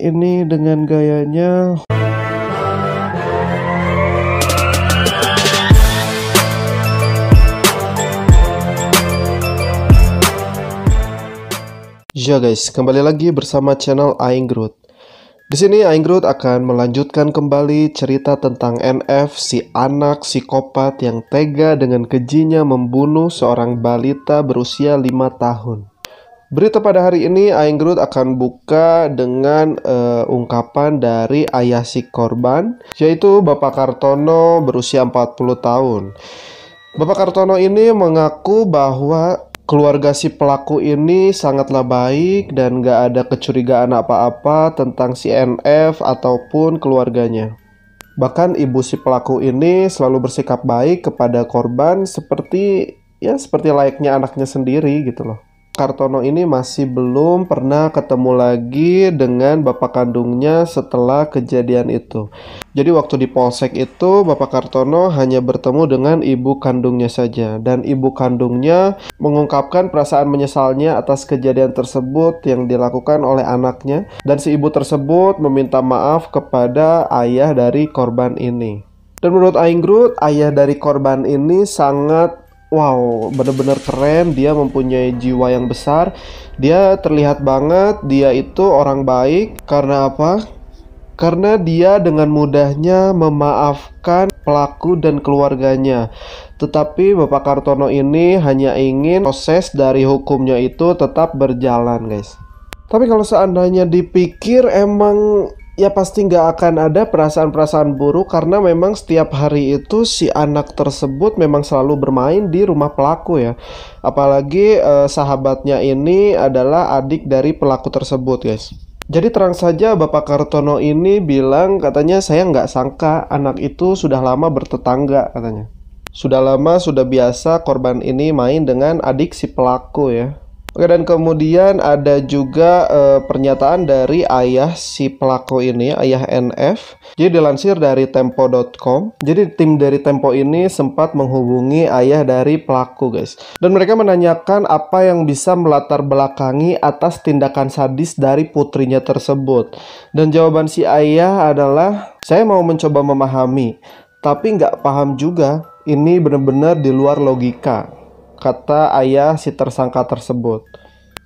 ini dengan gayanya. Ya guys, kembali lagi bersama channel Aing Growth. Di sini Aing Growth akan melanjutkan kembali cerita tentang NF, si anak psikopat yang tega dengan kejinya membunuh seorang balita berusia 5 tahun. Berita pada hari ini Aing Growth akan buka dengan ungkapan dari ayah si korban, yaitu Bapak Kartono berusia 40 tahun. Bapak Kartono ini mengaku bahwa keluarga si pelaku ini sangatlah baik dan gak ada kecurigaan apa-apa tentang si NF ataupun keluarganya. Bahkan ibu si pelaku ini selalu bersikap baik kepada korban seperti layaknya anaknya sendiri gitu loh. Kartono ini masih belum pernah ketemu lagi dengan bapak kandungnya setelah kejadian itu. Jadi waktu di polsek itu Bapak Kartono hanya bertemu dengan ibu kandungnya saja. Dan ibu kandungnya mengungkapkan perasaan menyesalnya atas kejadian tersebut yang dilakukan oleh anaknya. Dan si ibu tersebut meminta maaf kepada ayah dari korban ini. Dan menurut Aing Growth, ayah dari korban ini sangat bener-bener keren. Dia mempunyai jiwa yang besar. Dia terlihat banget dia itu orang baik. Karena apa? Karena dia dengan mudahnya memaafkan pelaku dan keluarganya. Tetapi Bapak Kartono ini hanya ingin proses dari hukumnya itu tetap berjalan, guys. Tapi kalau seandainya dipikir, emang ya pasti nggak akan ada perasaan-perasaan buruk, karena memang setiap hari itu si anak tersebut memang selalu bermain di rumah pelaku ya. Apalagi sahabatnya ini adalah adik dari pelaku tersebut, guys. Jadi terang saja Bapak Kartono ini bilang, katanya saya nggak sangka anak itu sudah lama bertetangga, katanya. Sudah lama, sudah biasa korban ini main dengan adik si pelaku ya. Oke, dan kemudian ada juga pernyataan dari ayah si pelaku ini, ayah NF. Jadi dilansir dari tempo.com. Jadi tim dari Tempo ini sempat menghubungi ayah dari pelaku, guys. Dan mereka menanyakan apa yang bisa melatar belakangi atas tindakan sadis dari putrinya tersebut. Dan jawaban si ayah adalah, saya mau mencoba memahami, tapi nggak paham juga. Ini benar-benar di luar logika, kata ayah si tersangka tersebut.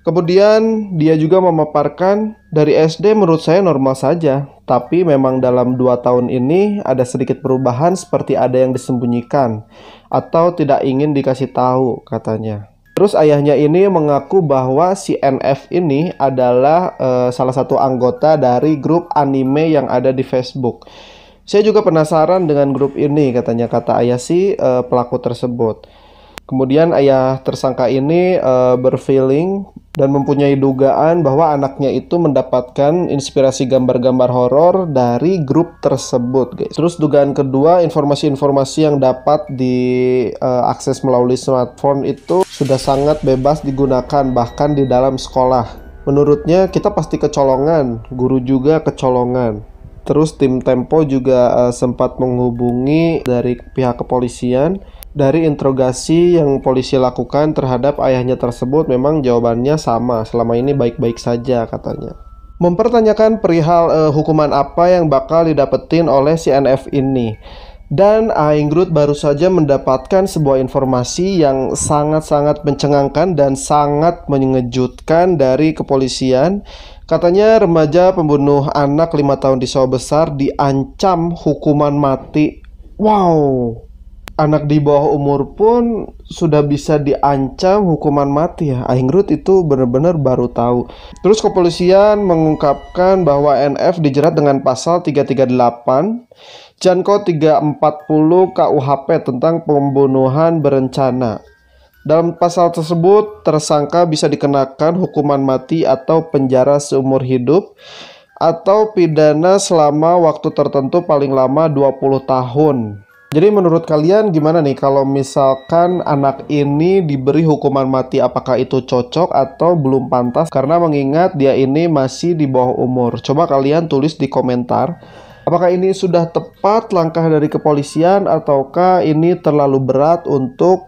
Kemudian dia juga memaparkan, dari SD menurut saya normal saja, tapi memang dalam 2 tahun ini ada sedikit perubahan, seperti ada yang disembunyikan atau tidak ingin dikasih tahu, katanya. Terus ayahnya ini mengaku bahwa si NF ini adalah salah satu anggota dari grup anime yang ada di Facebook. Saya juga penasaran dengan grup ini, katanya, kata ayah si pelaku tersebut. Kemudian ayah tersangka ini berfeeling dan mempunyai dugaan bahwa anaknya itu mendapatkan inspirasi gambar-gambar horor dari grup tersebut, guys. Terus dugaan kedua, informasi-informasi yang dapat diakses melalui smartphone itu sudah sangat bebas digunakan, bahkan di dalam sekolah. Menurutnya kita pasti kecolongan, guru juga kecolongan. Terus tim Tempo juga sempat menghubungi dari pihak kepolisian. Dari interogasi yang polisi lakukan terhadap ayahnya tersebut, memang jawabannya sama, selama ini baik-baik saja, katanya. Mempertanyakan perihal hukuman apa yang bakal didapetin oleh si NF ini. Dan Aing Growth baru saja mendapatkan sebuah informasi yang sangat-sangat mencengangkan dan sangat mengejutkan dari kepolisian. Katanya remaja pembunuh anak 5 tahun di Sawah Besar diancam hukuman mati. Anak di bawah umur pun sudah bisa diancam hukuman mati ya. Aing Growth itu benar-benar baru tahu. Terus kepolisian mengungkapkan bahwa NF dijerat dengan pasal 338 Janko 340 KUHP tentang pembunuhan berencana. Dalam pasal tersebut, tersangka bisa dikenakan hukuman mati atau penjara seumur hidup atau pidana selama waktu tertentu paling lama 20 tahun. Jadi menurut kalian gimana nih kalau misalkan anak ini diberi hukuman mati? Apakah itu cocok atau belum pantas? Karena mengingat dia ini masih di bawah umur. Coba kalian tulis di komentar. Apakah ini sudah tepat langkah dari kepolisian ataukah ini terlalu berat untuk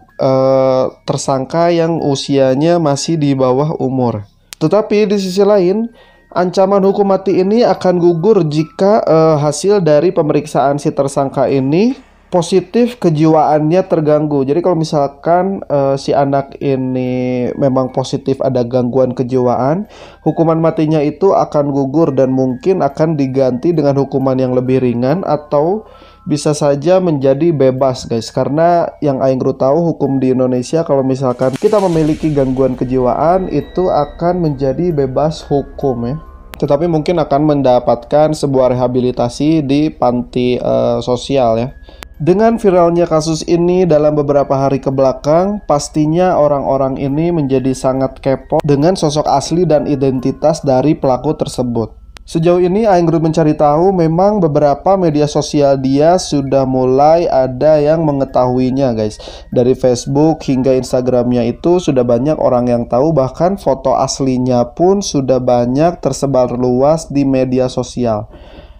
tersangka yang usianya masih di bawah umur? Tetapi di sisi lain, Ancaman hukum mati ini akan gugur jika hasil dari pemeriksaan si tersangka ini positif kejiwaannya terganggu. Jadi kalau misalkan si anak ini memang positif ada gangguan kejiwaan, hukuman matinya itu akan gugur dan mungkin akan diganti dengan hukuman yang lebih ringan atau bisa saja menjadi bebas guys. Karena yang Aing Grut tahu hukum di Indonesia kalau misalkan kita memiliki gangguan kejiwaan itu akan menjadi bebas hukum ya. Tetapi mungkin akan mendapatkan sebuah rehabilitasi di panti sosial ya. Dengan viralnya kasus ini dalam beberapa hari ke belakang, pastinya orang-orang ini menjadi sangat kepo dengan sosok asli dan identitas dari pelaku tersebut. Sejauh ini Aing Grut mencari tahu memang beberapa media sosial dia sudah mulai ada yang mengetahuinya guys. Dari Facebook hingga Instagramnya itu sudah banyak orang yang tahu, bahkan foto aslinya pun sudah banyak tersebar luas di media sosial.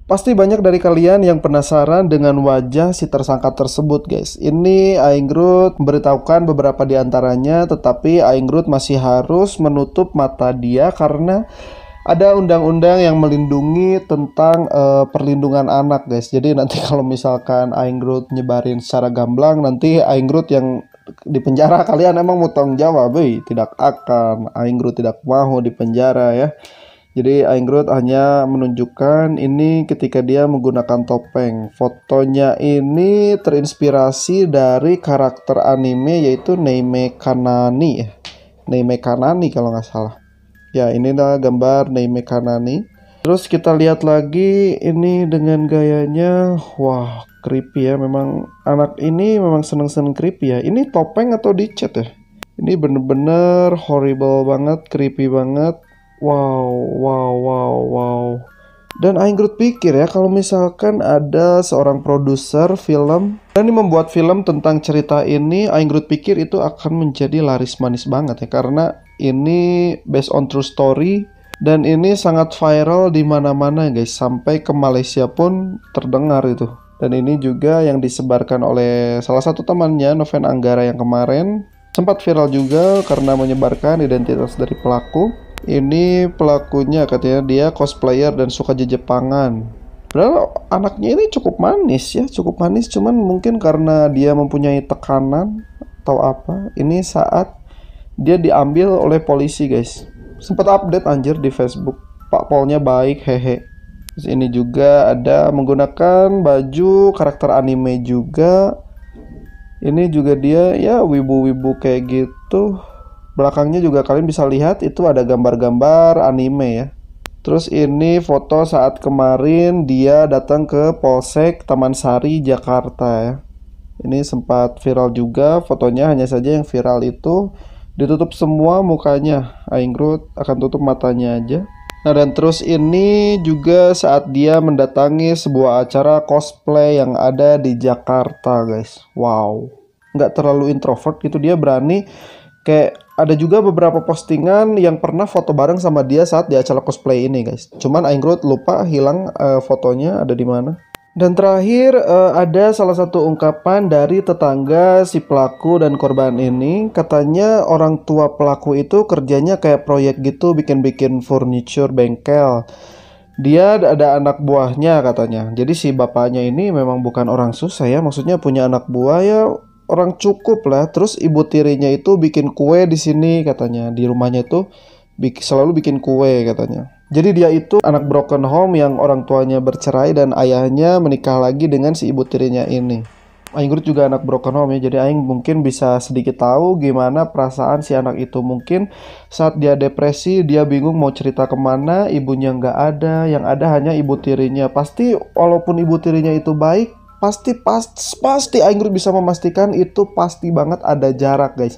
Pasti banyak dari kalian yang penasaran dengan wajah si tersangka tersebut guys. Ini Aing Grut memberitahukan beberapa di antaranya, tetapi Aing Grut masih harus menutup mata dia karena ada undang-undang yang melindungi tentang perlindungan anak guys. Jadi nanti kalau misalkan Aing Grut nyebarin secara gamblang, nanti Aing Grut yang di penjara, kalian emang mau tanggung jawab? Tidak akan, Aing Grut tidak mau di penjara ya. Jadi Aing Grut hanya menunjukkan ini ketika dia menggunakan topeng. Fotonya ini terinspirasi dari karakter anime yaitu Neime Kanani ya. Neime Kanani kalau nggak salah. Ya, inilah gambar Neime Kanani. Terus kita lihat lagi ini dengan gayanya. Wah, creepy ya. Memang anak ini memang seneng-seneng creepy ya. Ini topeng atau dicat ya? Ini bener-bener horrible banget, creepy banget. Wow. Dan Aing Grut pikir ya, kalau misalkan ada seorang produser film dan ini membuat film tentang cerita ini, Aing Grut pikir itu akan menjadi laris manis banget ya, karena ini based on true story dan ini sangat viral di mana-mana guys, sampai ke Malaysia pun terdengar itu. Dan ini juga yang disebarkan oleh salah satu temannya, Noven Anggara, yang kemarin sempat viral juga karena menyebarkan identitas dari pelaku. Ini pelakunya katanya dia cosplayer dan suka Jepangan. Padahal anaknya ini cukup manis ya, cukup manis, cuman mungkin karena dia mempunyai tekanan atau apa. Ini saat dia diambil oleh polisi guys. Sempat update anjir di Facebook. Pak Polnya baik, hehe. Terus ini juga ada menggunakan baju karakter anime juga. Ini juga dia ya wibu-wibu kayak gitu. Belakangnya juga kalian bisa lihat itu ada gambar-gambar anime ya. Terus ini foto saat kemarin dia datang ke Polsek Taman Sari, Jakarta ya. Ini sempat viral juga fotonya, hanya saja yang viral itu ditutup semua mukanya. Aing Grut akan tutup matanya aja. Nah, dan terus ini juga saat dia mendatangi sebuah acara cosplay yang ada di Jakarta guys. Wow, nggak terlalu introvert gitu, dia berani. Kayak ada juga beberapa postingan yang pernah foto bareng sama dia saat di acara cosplay ini guys. Cuman Aing Grut lupa hilang fotonya ada di mana. Dan terakhir ada salah satu ungkapan dari tetangga si pelaku dan korban ini. Katanya orang tua pelaku itu kerjanya kayak proyek gitu, bikin-bikin furniture bengkel. Dia ada anak buahnya katanya. Jadi si bapaknya ini memang bukan orang susah ya, maksudnya punya anak buah ya orang cukup lah. Terus ibu tirinya itu bikin kue di sini katanya. Di rumahnya itu selalu bikin kue katanya. Jadi dia itu anak broken home yang orang tuanya bercerai dan ayahnya menikah lagi dengan si ibu tirinya ini. Aing Grut juga anak broken home ya. Jadi Aing mungkin bisa sedikit tahu gimana perasaan si anak itu. Mungkin saat dia depresi, dia bingung mau cerita kemana, ibunya nggak ada, yang ada hanya ibu tirinya. Pasti walaupun ibu tirinya itu baik, pasti Aing Grut bisa memastikan itu pasti banget ada jarak guys.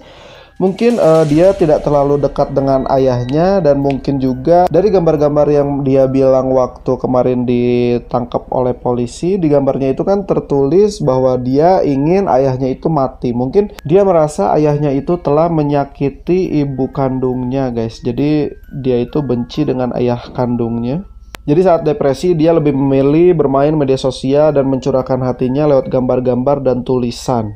Mungkin dia tidak terlalu dekat dengan ayahnya, dan mungkin juga dari gambar-gambar yang dia bilang waktu kemarin ditangkap oleh polisi, di gambarnya itu kan tertulis bahwa dia ingin ayahnya itu mati. Mungkin dia merasa ayahnya itu telah menyakiti ibu kandungnya guys. Jadi dia itu benci dengan ayah kandungnya. Jadi saat depresi dia lebih memilih bermain media sosial dan mencurahkan hatinya lewat gambar-gambar dan tulisan.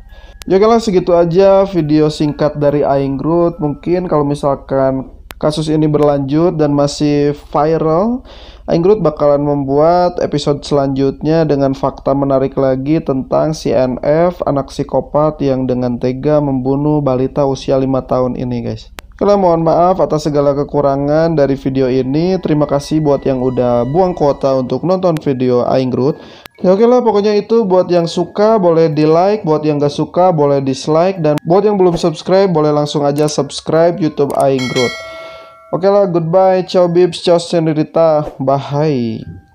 Ya, kalau segitu aja video singkat dari Aing Grut. Mungkin kalau misalkan kasus ini berlanjut dan masih viral, Aing Grut bakalan membuat episode selanjutnya dengan fakta menarik lagi tentang si NF, anak psikopat yang dengan tega membunuh balita usia 5 tahun ini, guys. Oke, mohon maaf atas segala kekurangan dari video ini. Terima kasih buat yang udah buang kuota untuk nonton video Aing Grut. Ya oke lah, pokoknya itu buat yang suka boleh di like, buat yang gak suka boleh dislike, dan buat yang belum subscribe boleh langsung aja subscribe YouTube Aing Grut. Oke lah, goodbye, ciao bibs, ciao senorita, bye.